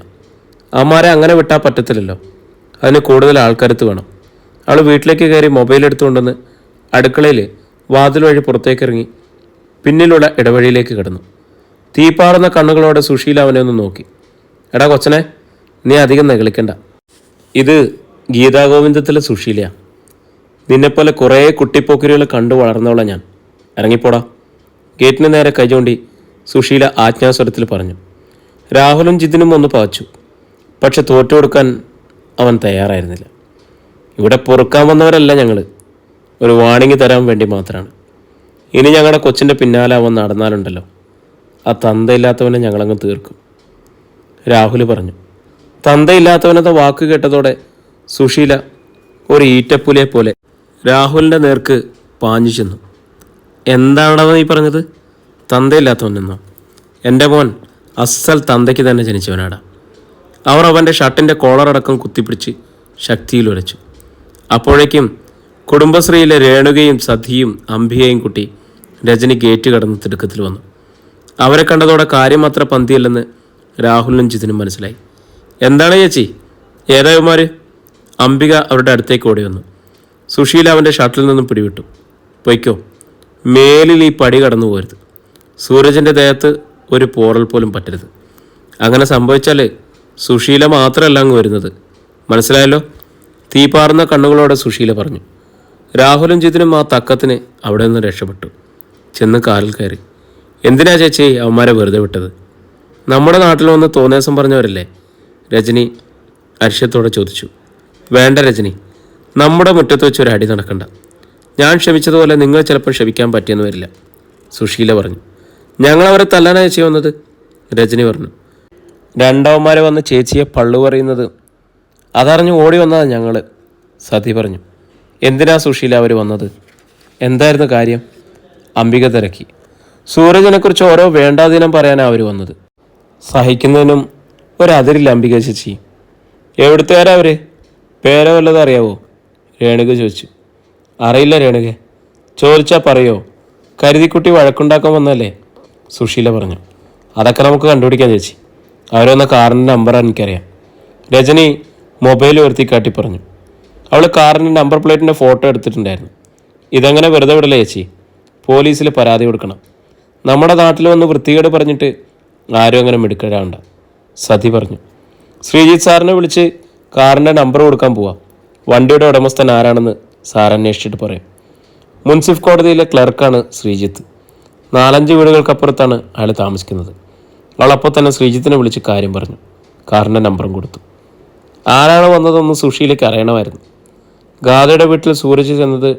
അമ്മാരെ അങ്ങനെ വിട്ടാൽ പറ്റത്തില്ലല്ലോ. അതിന് കൂടുതൽ ആൾക്കരുത്ത് വേണം. അവൾ വീട്ടിലേക്ക് കയറി മൊബൈൽ എടുത്തുകൊണ്ടെന്ന് അടുക്കളയിൽ വാതിൽ വഴി പുറത്തേക്കിറങ്ങി പിന്നിലുള്ള ഇടവഴിയിലേക്ക് കിടന്നു. തീപ്പാറുന്ന കണ്ണുകളോടെ സുശീല അവനെ ഒന്ന് നോക്കി. എടാ കൊച്ചനെ, നീ അധികം നെകളിക്കണ്ട. ഇത് ഗീതാഗോവിന്ദത്തിലെ സുശീലയാണ്. നിന്നെപ്പോലെ കുറേ കുട്ടിപ്പോക്കിരികൾ കണ്ടു വളർന്നവളാണ് ഞാൻ. ഇറങ്ങിപ്പോടാ. ഗേറ്റിന് നേരെ കൈ ചൂണ്ടി സുശീല ആജ്ഞാസ്വരത്തിൽ പറഞ്ഞു. രാഹുലും ജിതിനും ഒന്ന് പാച്ചു. പക്ഷെ തോറ്റു കൊടുക്കാൻ അവൻ തയ്യാറായിരുന്നില്ല. ഇവിടെ പൊറുക്കാൻ വന്നവരല്ല ഞങ്ങൾ. ഒരു വാണിംഗ് തരാൻ വേണ്ടി മാത്രമാണ്. ഇനി ഞങ്ങളുടെ കൊച്ചിൻ്റെ പിന്നാലെ അവൻ നടന്നാലുണ്ടല്ലോ, ആ തന്തയില്ലാത്തവനെ ഞങ്ങളങ്ങ് തീർക്കും, രാഹുൽ പറഞ്ഞു. തന്തയില്ലാത്തവനെന്ന വാക്ക് കേട്ടതോടെ സുശീല ഒരു ഈറ്റപ്പുലിയെ പോലെ രാഹുലിൻ്റെ നേർക്ക് പാഞ്ഞു ചെന്നു. എന്താണവൻ ഈ പറഞ്ഞത്? തന്തയില്ലാത്തവനെന്നോ? എൻ്റെ മോൻ അസൽ തന്തയ്ക്ക് തന്നെ ജനിച്ചവനാടാ. അവർ അവൻ്റെ ഷർട്ടിൻ്റെ കോളറടക്കം കുത്തിപ്പിടിച്ച് ശക്തിയിൽ ഉരച്ചു. അപ്പോഴേക്കും കുടുംബശ്രീയിലെ രേണുകയും സധിയും അംബികയും കുട്ടി രജനി ഗേറ്റ് കടന്ന് തിടുക്കത്തിൽ വന്നു. അവരെ കണ്ടതോടെ കാര്യം അത്ര പന്തിയല്ലെന്ന് രാഹുലിനും ജിതിനും മനസ്സിലായി. എന്താണ് ചേച്ചി, ഏതായവന്മാർ? അംബിക അവരുടെ അടുത്തേക്ക് ഓടി വന്നു. സുശീല അവൻ്റെ ഷർട്ടിൽ നിന്നും പിടിവിട്ടു. പൊയ്ക്കോ, മേലിൽ ഈ പടി കടന്നു പോരുത്. സൂരജിൻ്റെ ദേഹത്ത് ഒരു പോറൽ പോലും പറ്റരുത്. അങ്ങനെ സംഭവിച്ചാൽ സുശീല മാത്രമല്ല അങ്ങ് വരുന്നത്, മനസ്സിലായല്ലോ? തീപാറുന്ന കണ്ണുകളോടെ സുശീല പറഞ്ഞു. രാഹുലും ജിതിനും ആ തക്കത്തിന് അവിടെ നിന്ന് രക്ഷപ്പെട്ടു. ചെന്ന് കാലിൽ കയറി. എന്തിനാ ചേച്ചി അവന്മാരെ വെറുതെ വിട്ടത്? നമ്മുടെ നാട്ടിൽ വന്ന് തോന്നേസം പറഞ്ഞവരല്ലേ? രജനി അരിശത്തോടെ ചോദിച്ചു. വേണ്ട രജനി, നമ്മുടെ മുറ്റത്ത് വെച്ച് ഒരു അടി നടക്കണ്ട. ഞാൻ ക്ഷമിച്ചതുപോലെ നിങ്ങൾ ചിലപ്പോൾ ക്ഷമിക്കാൻ പറ്റിയെന്ന് വരില്ല, സുശീല പറഞ്ഞു. ഞങ്ങളവരെ തല്ലാനാ ചേച്ചി വന്നത്, രജനി പറഞ്ഞു. രണ്ടവന്മാരെ വന്ന് ചേച്ചിയെ പള്ളു പറയുന്നത് അതറിഞ്ഞ് ഓടി വന്നതാണ് ഞങ്ങൾ, സതി പറഞ്ഞു. എന്തിനാ സുശീല അവർ വന്നത്? എന്തായിരുന്നു കാര്യം? അംബിക തിരക്കി. സൂരജിനെക്കുറിച്ച് ഓരോ വേണ്ടാതീനം പറയാനാണ് അവർ വന്നത്. സഹിക്കുന്നതിനും ഒരതിരില്ല അംബിക ചേച്ചി. എവിടുത്തുകാരാ അവർ? പേരോ വല്ലതും അറിയാവോ? രേണുക ചോദിച്ചു. അറിയില്ല രേണുക. ചോദിച്ചാൽ പറയോ? കരുതിക്കുട്ടി വഴക്കുണ്ടാക്കാൻ വന്നല്ലേ, സുശീല പറഞ്ഞു. അതൊക്കെ നമുക്ക് കണ്ടുപിടിക്കാം ചേച്ചി. അവരൊന്ന കാറിൻ്റെ നമ്പറാണ് എനിക്കറിയാം, രജനി മൊബൈൽ ഉയർത്തി കാട്ടി പറഞ്ഞു. അവൾ കാറിൻ്റെ നമ്പർ പ്ലേറ്റിൻ്റെ ഫോട്ടോ എടുത്തിട്ടുണ്ടായിരുന്നു. ഇതെങ്ങനെ വെറുതെ വിടല്ലേ ചേച്ചി? പോലീസിൽ പരാതി കൊടുക്കണം. നമ്മുടെ നാട്ടിൽ വന്ന് വൃത്തികേട് പറഞ്ഞിട്ട് ആരും അങ്ങനെ മിടുക്കരാണ്ട, സതി പറഞ്ഞു. ശ്രീജിത്ത് സാറിനെ വിളിച്ച് കാറിൻ്റെ നമ്പർ കൊടുക്കാൻ പോവാം. വണ്ടിയുടെ ഉടമസ്ഥൻ ആരാണെന്ന് സാർ അന്വേഷിച്ചിട്ട് പറയും. മുൻസിഫ് കോടതിയിലെ ക്ലർക്കാണ് ശ്രീജിത്ത്. 4-5 വീടുകൾക്കപ്പുറത്താണ് അയാൾ താമസിക്കുന്നത്. അവൾ അപ്പോൾ തന്നെ ശ്രീജിത്തിനെ വിളിച്ച് കാര്യം പറഞ്ഞു. കാറിൻ്റെ നമ്പറും കൊടുത്തു. ആരാണ് വന്നതെന്ന് സുശീലയ്ക്ക് അറിയണമായിരുന്നു. ഗാഥയുടെ വീട്ടിൽ സൂരജ് ചെന്നത്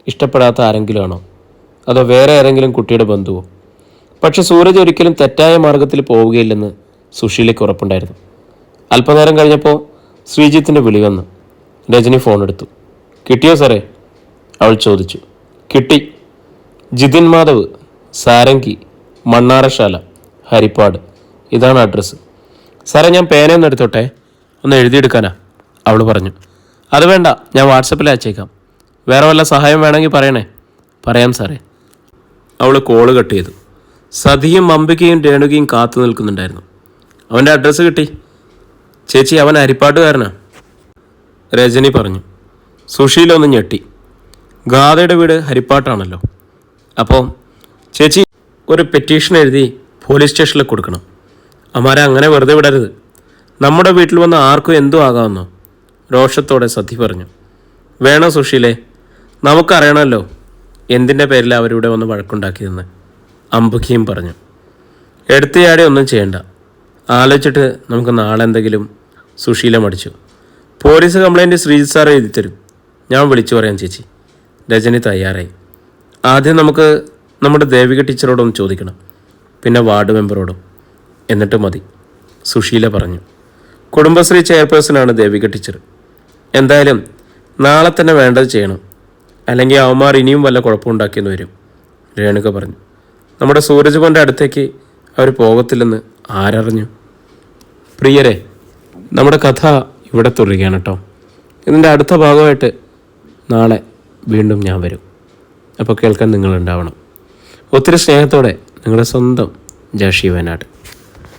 ഇഷ്ടപ്പെടാത്ത ആരെങ്കിലും ആണോ, അതോ വേറെ ആരെങ്കിലും കുട്ടിയുടെ ബന്ധുവോ? പക്ഷെ സൂരജ് ഒരിക്കലും തെറ്റായ മാർഗത്തിൽ പോവുകയില്ലെന്ന് സുശീലയ്ക്ക് ഉറപ്പുണ്ടായിരുന്നു. അല്പനേരം കഴിഞ്ഞപ്പോൾ ശ്രീജിത്തിൻ്റെ വിളി വന്നു. രജനി ഫോൺ എടുത്തു. കിട്ടിയോ സാറേ? അവൾ ചോദിച്ചു. കിട്ടി. ജിതിൻ മാധവ്, സാരംഗി, മണ്ണാറശാല, ഹരിപ്പാട്. ഇതാണ് അഡ്രസ്സ്. സാറേ, ഞാൻ പേനയൊന്നും എടുത്തോട്ടെ, ഒന്ന് എഴുതിയെടുക്കാനാ, അവൾ പറഞ്ഞു. അത് വേണ്ട, ഞാൻ വാട്സപ്പിൽ അയച്ചേക്കാം. വേറെ വല്ല സഹായം വേണമെങ്കിൽ പറയണേ. പറയാം സാറേ. അവൾ കോള് കട്ട് ചെയ്തു. സതിയും അംബികയും രേണുകയും കാത്തു നിൽക്കുന്നുണ്ടായിരുന്നു. അവൻ്റെ അഡ്രസ്സ് കിട്ടി ചേച്ചി, അവൻ ഹരിപ്പാട്ടുകാരനാ, രജനി പറഞ്ഞു. സുശീല ഒന്ന് ഞെട്ടി. ഗാഥയുടെ വീട് ഹരിപ്പാട്ടാണല്ലോ. അപ്പോൾ ചേച്ചി ഒരു പെറ്റീഷൻ എഴുതി പോലീസ് സ്റ്റേഷനിൽ കൊടുക്കണം. അമ്മാരെ അങ്ങനെ വെറുതെ വിടരുത്. നമ്മുടെ വീട്ടിൽ വന്ന് ആർക്കും എന്തും ആകാമെന്നോ, രോഷത്തോടെ സതി പറഞ്ഞു. വേണോ സുശീലേ? നമുക്കറിയണമല്ലോ എന്തിൻ്റെ പേരിൽ അവരിവിടെ വന്ന് വഴക്കുണ്ടാക്കിയതെന്ന്, അംബികയും പറഞ്ഞു. എടുത്തയാടെ ഒന്നും ചെയ്യണ്ട, ആലോചിച്ചിട്ട് നമുക്ക് നാളെ എന്തെങ്കിലും, സുശീല മടിച്ചു. പോലീസ് കംപ്ലൈൻറ്റ് ശ്രീജിത്ത് സാർ എഴുതിത്തരും, ഞാൻ വിളിച്ചു പറയാം ചേച്ചി. രജനി തയ്യാറായി. ആദ്യം നമുക്ക് നമ്മുടെ ദേവിക ടീച്ചറോടൊന്ന് ചോദിക്കണം, പിന്നെ വാർഡ് മെമ്പറോടും, എന്നിട്ട് മതി, സുശീല പറഞ്ഞു. കുടുംബശ്രീ ചെയർപേഴ്സണാണ് ദേവിക ടീച്ചർ. എന്തായാലും നാളെ തന്നെ വേണ്ടത് ചെയ്യണം, അല്ലെങ്കിൽ അവന്മാർ ഇനിയും വല്ല കുഴപ്പമുണ്ടാക്കിയെന്ന് വരും, രേണുക പറഞ്ഞു. നമ്മുടെ സൂരജ് കൊണ്ട് അടുത്തേക്ക് അവർ പോകത്തില്ലെന്ന് ആരറിഞ്ഞു? പ്രിയരെ, നമ്മുടെ കഥ ഇവിടെ തുടരുകയാണ് കേട്ടോ. ഇതിൻ്റെ അടുത്ത ഭാഗമായിട്ട് നാളെ വീണ്ടും ഞാൻ വരും. അപ്പോൾ കേൾക്കാൻ നിങ്ങളുണ്ടാവണം. ഒത്തിരി സ്നേഹത്തോടെ നിങ്ങളുടെ സ്വന്തം ജാഷി വയനാട്.